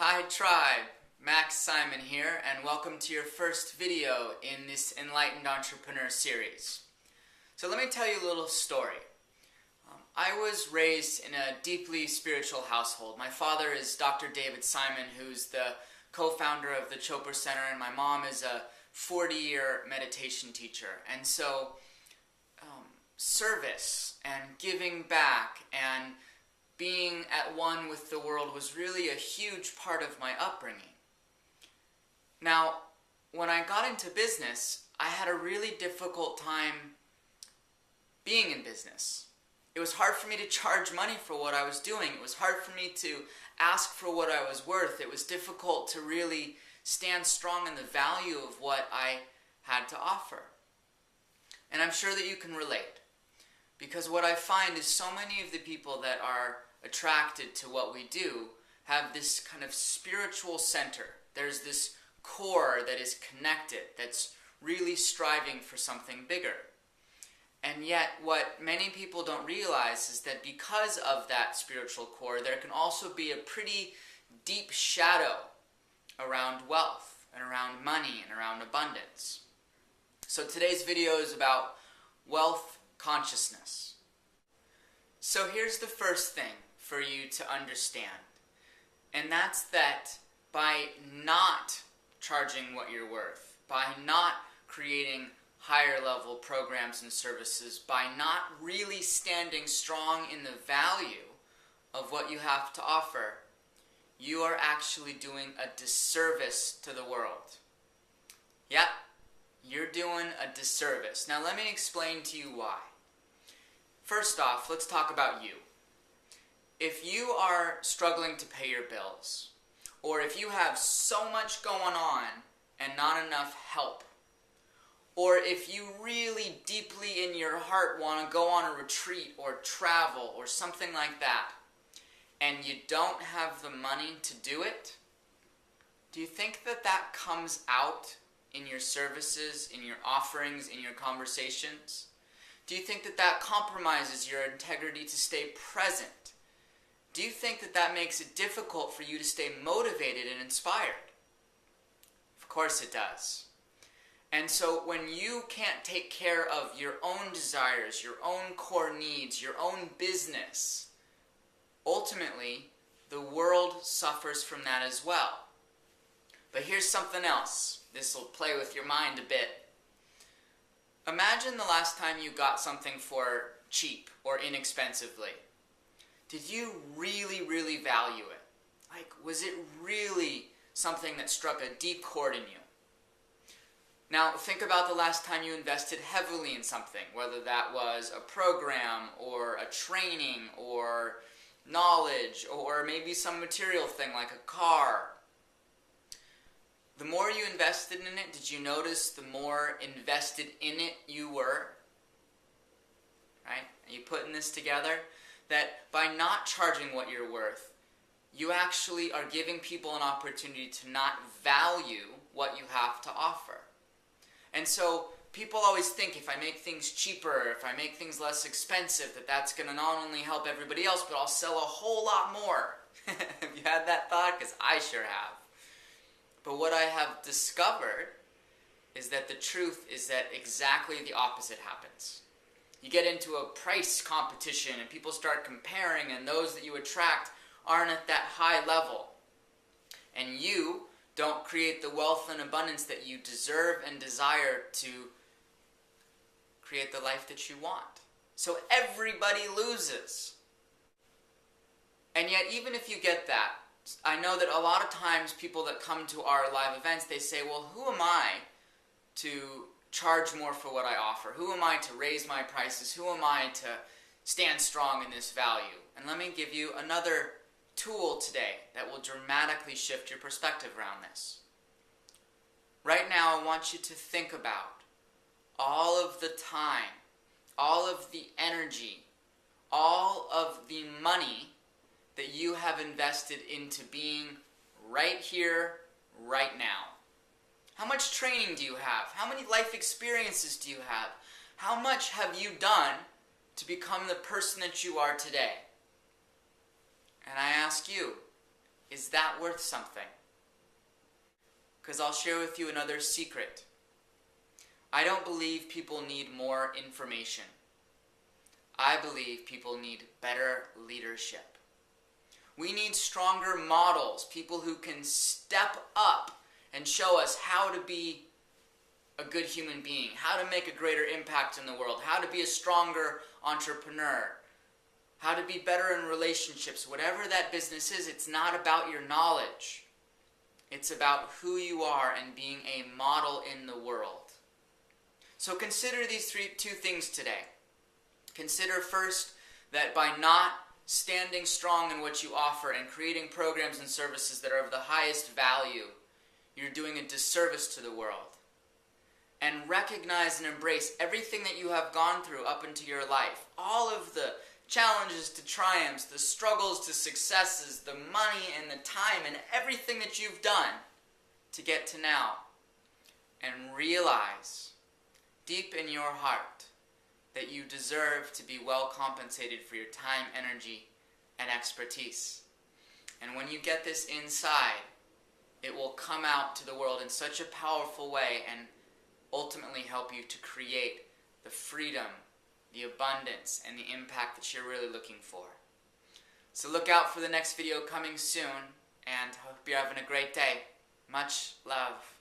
Hi Tribe, Max Simon here, and welcome to your first video in this Enlightened Entrepreneur series. So let me tell you a little story. I was raised in a deeply spiritual household. My father is Dr. David Simon, who's the co-founder of the Chopra Center, and my mom is a 40-year meditation teacher. And so service and giving back and being at one with the world was really a huge part of my upbringing. Now, when I got into business, I had a really difficult time being in business. It was hard for me to charge money for what I was doing. It was hard for me to ask for what I was worth. It was difficult to really stand strong in the value of what I had to offer. And I'm sure that you can relate. Because what I find is so many of the people that are attracted to what we do have this kind of spiritual center. There's this core that is connected, that's really striving for something bigger. And yet what many people don't realize is that because of that spiritual core, there can also be a pretty deep shadow around wealth and around money and around abundance. So today's video is about wealth consciousness. So here's the first thing for you to understand, and that's that by not charging what you're worth, by not creating higher level programs and services, by not really standing strong in the value of what you have to offer, you are actually doing a disservice to the world. Yep, you're doing a disservice. Now let me explain to you why. First off, let's talk about you. If you are struggling to pay your bills, or if you have so much going on and not enough help, or if you really deeply in your heart want to go on a retreat or travel or something like that, and you don't have the money to do it, do you think that that comes out in your services, in your offerings, in your conversations? Do you think that that compromises your integrity to stay present? Do you think that that makes it difficult for you to stay motivated and inspired? Of course it does. And so when you can't take care of your own desires, your own core needs, your own business, ultimately the world suffers from that as well. But here's something else. This will play with your mind a bit. Imagine the last time you got something for cheap or inexpensively. Did you really, really value it? Like, was it really something that struck a deep chord in you? Now, think about the last time you invested heavily in something, whether that was a program or a training or knowledge or maybe some material thing like a car. The more you invested in it, did you notice the more invested in it you were? Right? Are you putting this together? That by not charging what you're worth, you actually are giving people an opportunity to not value what you have to offer. And so people always think if I make things cheaper, if I make things less expensive, that that's going to not only help everybody else, but I'll sell a whole lot more. Have you had that thought? Because I sure have. But what I have discovered is that the truth is that exactly the opposite happens. You get into a price competition and people start comparing, and those that you attract aren't at that high level. And you don't create the wealth and abundance that you deserve and desire to create the life that you want. So everybody loses. And yet even if you get that, I know that a lot of times people that come to our live events, they say, well, who am I to charge more for what I offer? Who am I to raise my prices? Who am I to stand strong in this value? And let me give you another tool today that will dramatically shift your perspective around this. Right now, I want you to think about all of the time, all of the energy, all of the money that you have invested into being right here, right now. How much training do you have? How many life experiences do you have? How much have you done to become the person that you are today? And I ask you, is that worth something? Because I'll share with you another secret. I don't believe people need more information. I believe people need better leadership. We need stronger models, people who can step up and show us how to be a good human being, how to make a greater impact in the world, how to be a stronger entrepreneur, how to be better in relationships. Whatever that business is, it's not about your knowledge. It's about who you are and being a model in the world. So consider these two things today. Consider first that by not standing strong in what you offer and creating programs and services that are of the highest value, you're doing a disservice to the world. And recognize and embrace everything that you have gone through up into your life. All of the challenges to triumphs, the struggles to successes, the money and the time and everything that you've done to get to now. And realize deep in your heart that you deserve to be well compensated for your time, energy, and expertise. And when you get this inside, it will come out to the world in such a powerful way and ultimately help you to create the freedom, the abundance, and the impact that you're really looking for. So look out for the next video coming soon, and hope you're having a great day. Much love.